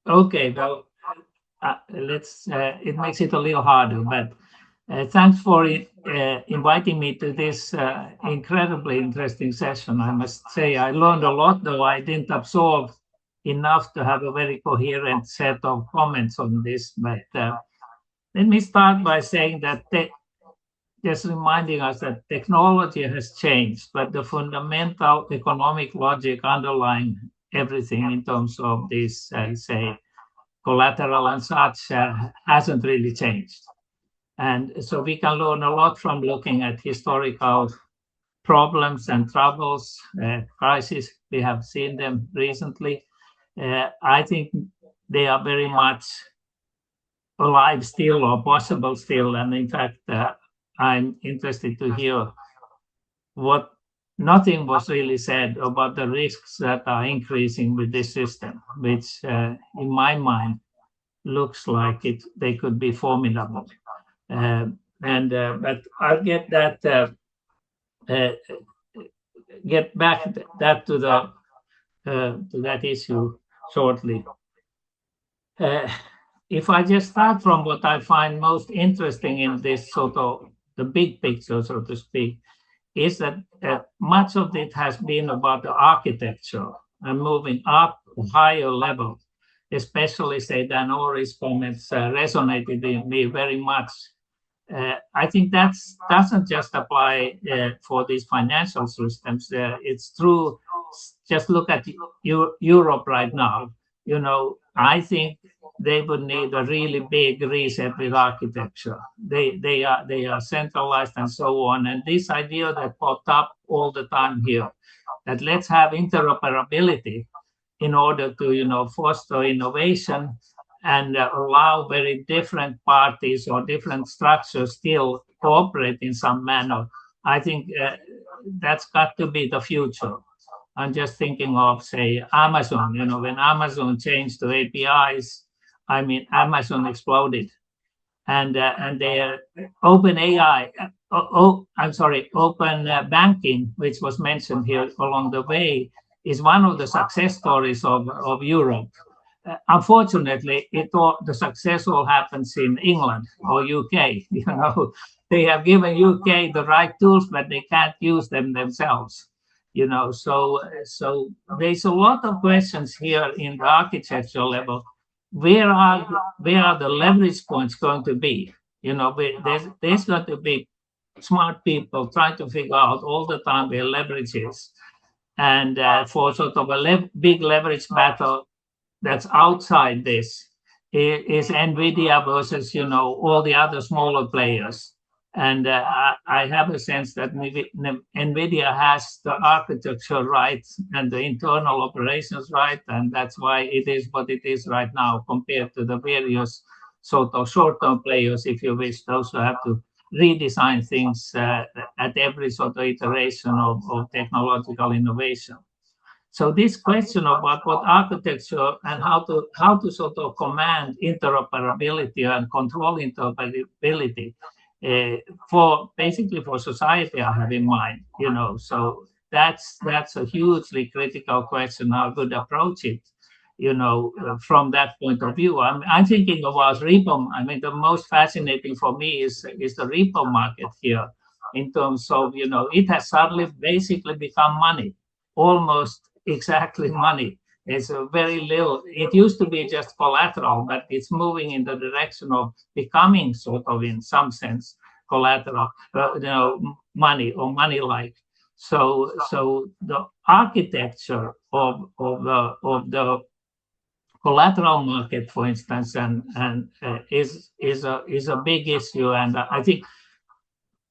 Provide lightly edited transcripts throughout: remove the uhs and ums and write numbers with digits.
Okay, well, let's. It makes it a little harder, but thanks for inviting me to this incredibly interesting session. I must say I learned a lot, though I didn't absorb enough to have a very coherent set of comments on this. But let me start by saying that just reminding us that technology has changed, but the fundamental economic logic underlying everything in terms of this, say, collateral and such, hasn't really changed. And so we can learn a lot from looking at historical problems and troubles, crises. We have seen them recently. I think they are very much alive still or possible still. And in fact, I'm interested to hear what nothing was really said about the risks that are increasing with this system, which in my mind looks like they could be formidable. And but I'll get that uh, get back that to that issue shortly. Uh, if I just start from what I find most interesting in this sort of the big picture, so to speak, is that much of it has been about the architecture and moving up to higher level. Especially, say, Dan Ori's comments resonated in me very much. I think that doesn't just apply for these financial systems. It's true. Just look at Europe right now. I think they would need a really big reset with architecture. They are centralized and so on. And this idea that popped up all the time here, that let's have interoperability in order to foster innovation and allow very different parties or different structures still cooperate in some manner. I think that's got to be the future. I'm just thinking of, say, Amazon. When Amazon changed to APIs, I mean, Amazon exploded, and their open AI. I'm sorry, open banking, which was mentioned here along the way, is one of the success stories of Europe. Unfortunately, the success all happens in England or UK. They have given UK the right tools, but they can't use them themselves. So there's a lot of questions here in the architecture level. Where are the leverage points going to be? There's going to be smart people trying to figure out all the time where leverage is, and for sort of a big leverage battle that's outside this is Nvidia versus all the other smaller players. And I have a sense that Nvidia has the architecture right and the internal operations right, and that's why it is what it is right now compared to the various sort of short-term players, if you wish, those who have to redesign things at every sort of iteration of technological innovation. So this question about what architecture and how to sort of command interoperability and control interoperability for basically for society, I have in mind. So that's a hugely critical question. How to approach it. From that point of view, I'm thinking about repo. I mean, the most fascinating for me is the repo market here, in terms of it has suddenly basically become money, almost exactly money. It's a very little. It used to be just collateral, but it's moving in the direction of becoming sort of, in some sense, collateral, money or money-like. So the architecture of the collateral market, for instance, and is a big issue, and I think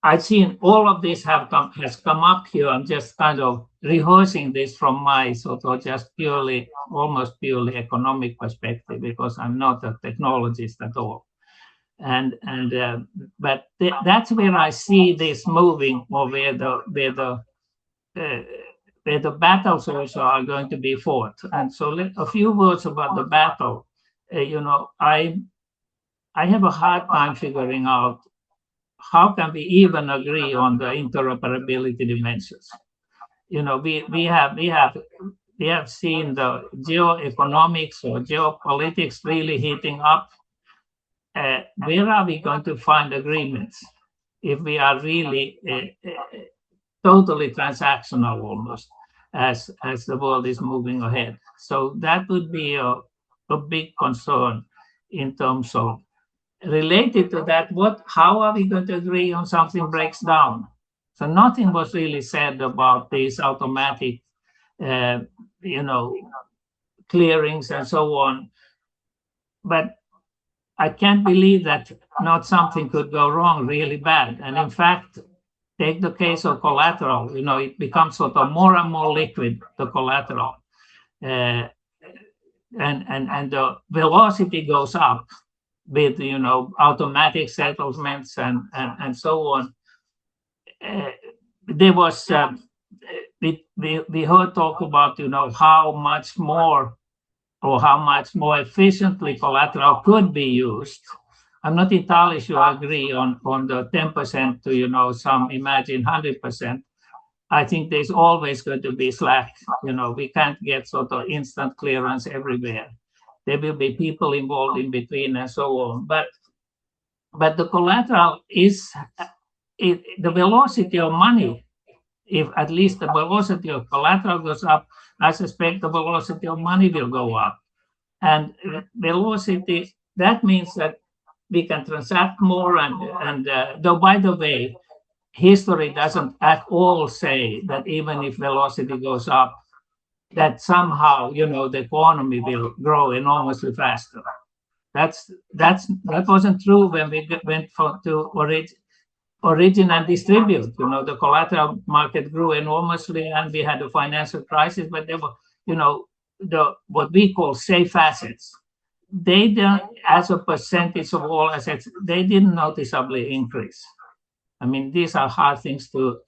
I've seen all of this has come up here. I'm just kind of rehearsing this from my sort of just almost purely economic perspective, because I'm not a technologist at all. And but that's where I see this moving, or uh, where the battles also are going to be fought. And so a few words about the battle. I have a hard time figuring out how can we even agree on the interoperability dimensions. We have we have seen the geoeconomics or geopolitics really heating up. Where are we going to find agreements if we are really totally transactional almost as the world is moving ahead? So that would be a big concern in terms of related to that. How are we going to agree on something breaks down? So nothing was really said about these automatic, uh, you know, clearings and so on. But I can't believe that not something could go wrong really bad. And in fact, take the case of collateral. It becomes sort of more and more liquid, the collateral, uh, and the velocity goes up with automatic settlements and so on. There was we heard talk about how much more or how much more efficiently collateral could be used. I'm not entirely sure I agree on the 10% to some imagine 100%. I think there's always going to be slack. We can't get sort of instant clearance everywhere. There will be people involved in between and so on. But the collateral is the velocity of money. If at least the velocity of collateral goes up, I suspect the velocity of money will go up. And velocity, that means that we can transact more. And though, by the way, history doesn't at all say that even if velocity goes up, that somehow, the economy will grow enormously faster. That wasn't true when we went to origin and distribute. The collateral market grew enormously, and we had a financial crisis. But there were, the what we call safe assets. They don't, as a percentage of all assets, they didn't noticeably increase. I mean, these are hard things to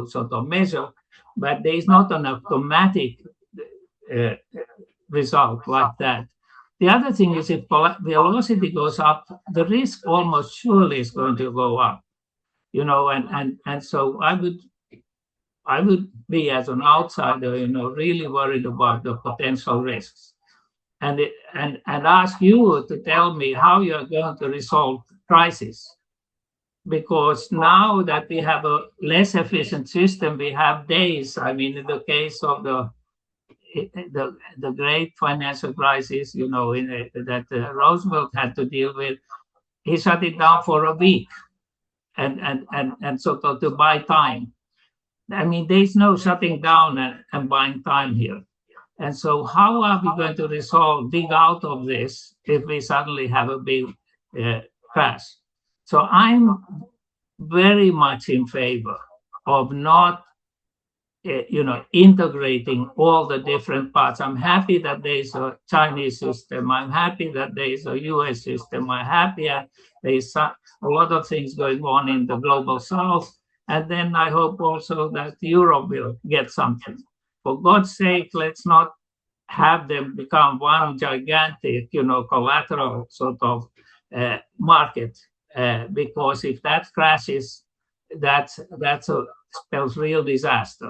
sort of measure, but there is not an automatic result like that. The other thing is, if velocity goes up, the risk almost surely is going to go up. And so I would be, as an outsider, really worried about the potential risks, and ask you to tell me how you're going to resolve crisis. Because now that we have a less efficient system, we have days. I mean, in the case of the great financial crisis, that Roosevelt had to deal with, he shut it down for a week, and sort of to buy time. I mean, there's no shutting down and buying time here. And so how are we going to dig out of this if we suddenly have a big crash? So I'm very much in favor of not, integrating all the different parts. I'm happy that there's a Chinese system. I'm happy that there's a US system. I'm happy there's a lot of things going on in the global South. And then I hope also that Europe will get something. For God's sake, let's not have them become one gigantic, collateral sort of market, because if that crashes, that spells real disaster.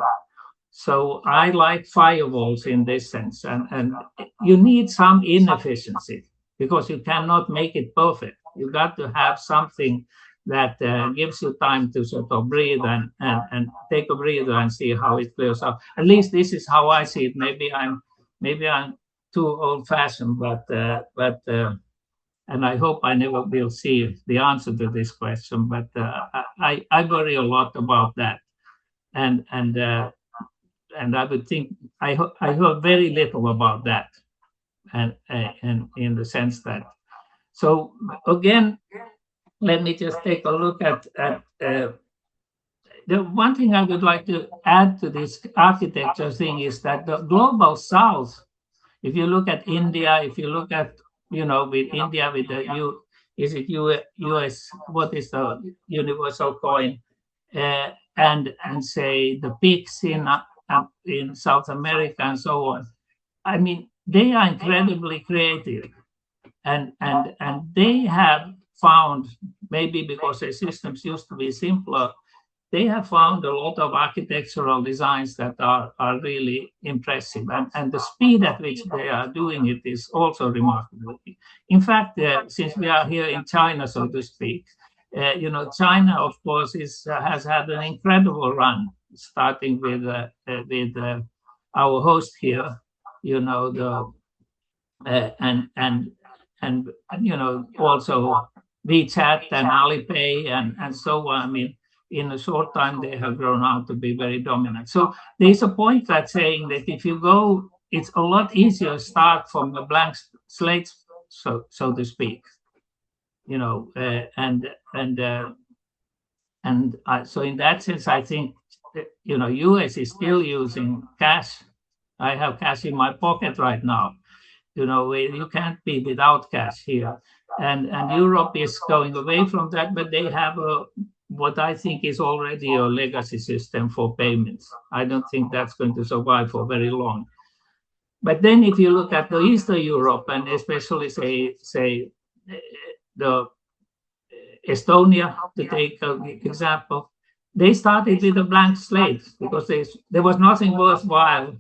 So I like firewalls in this sense, and you need some inefficiency because you cannot make it perfect. You got to have something that gives you time to sort of breathe and take a breather and see how it clears up. At least this is how I see it. Maybe I'm too old-fashioned, but and I hope I never will see the answer to this question. But I worry a lot about that, and I would think I heard very little about that, and in the sense that. So again, let me just take a look at the one thing I would like to add to this architecture thing is that the global South, if you look at India, if you look at, with India, with the US, what is the universal coin, and say the peaks in South America and so on. I mean, they are incredibly creative, and they have found, maybe because their systems used to be simpler, they have found a lot of architectural designs that are really impressive. And the speed at which they are doing it is also remarkable. In fact, since we are here in China, so to speak, China, of course, has had an incredible run, starting with our host here, the and also WeChat and Alipay and so on. I mean, in a short time they have grown out to be very dominant. So there's a point that saying that if you go, it's a lot easier to start from a blank slate, so to speak. So in that sense, I think US is still using cash. I have cash in my pocket right now. You can't be without cash here. And Europe is going away from that, but they have what I think is already a legacy system for payments. I don't think that's going to survive for very long. But then if you look at the Eastern Europe, and especially say the Estonia, to take an example, they started with a blank slate because there was nothing worthwhile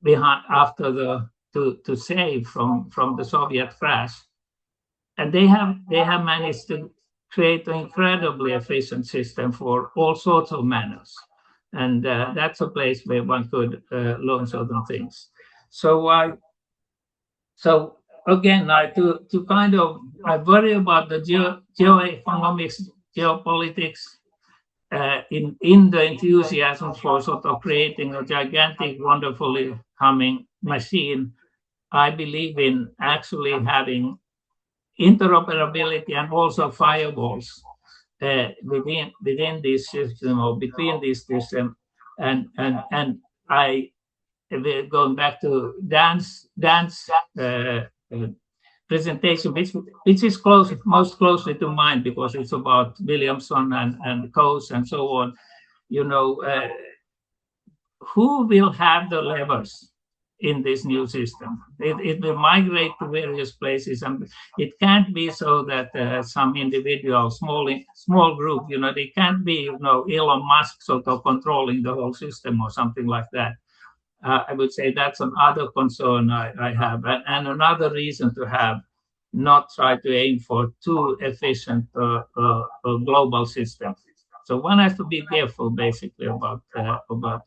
behind after to save from the Soviet crash, and they have managed to create an incredibly efficient system for all sorts of manners, and that's a place where one could learn certain things. So again, I worry about the geoeconomics, geopolitics, in the enthusiasm for sort of creating a gigantic, wonderfully humming machine. I believe in actually having interoperability and also firewalls within this system or between this system. And I, going back to Dan's presentation, which is most closely to mine because it's about Williamson and Coase and so on. Who will have the levers in this new system? It will migrate to various places, and it can't be so that some individual, small group, they can't be, Elon Musk sort of controlling the whole system or something like that. I would say that's another concern I have, and another reason to have not try to aim for too efficient global system. So one has to be careful, basically, about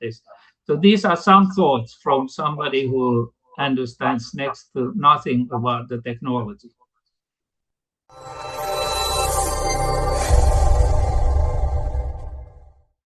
this. So these are some thoughts from somebody who understands next to nothing about the technology.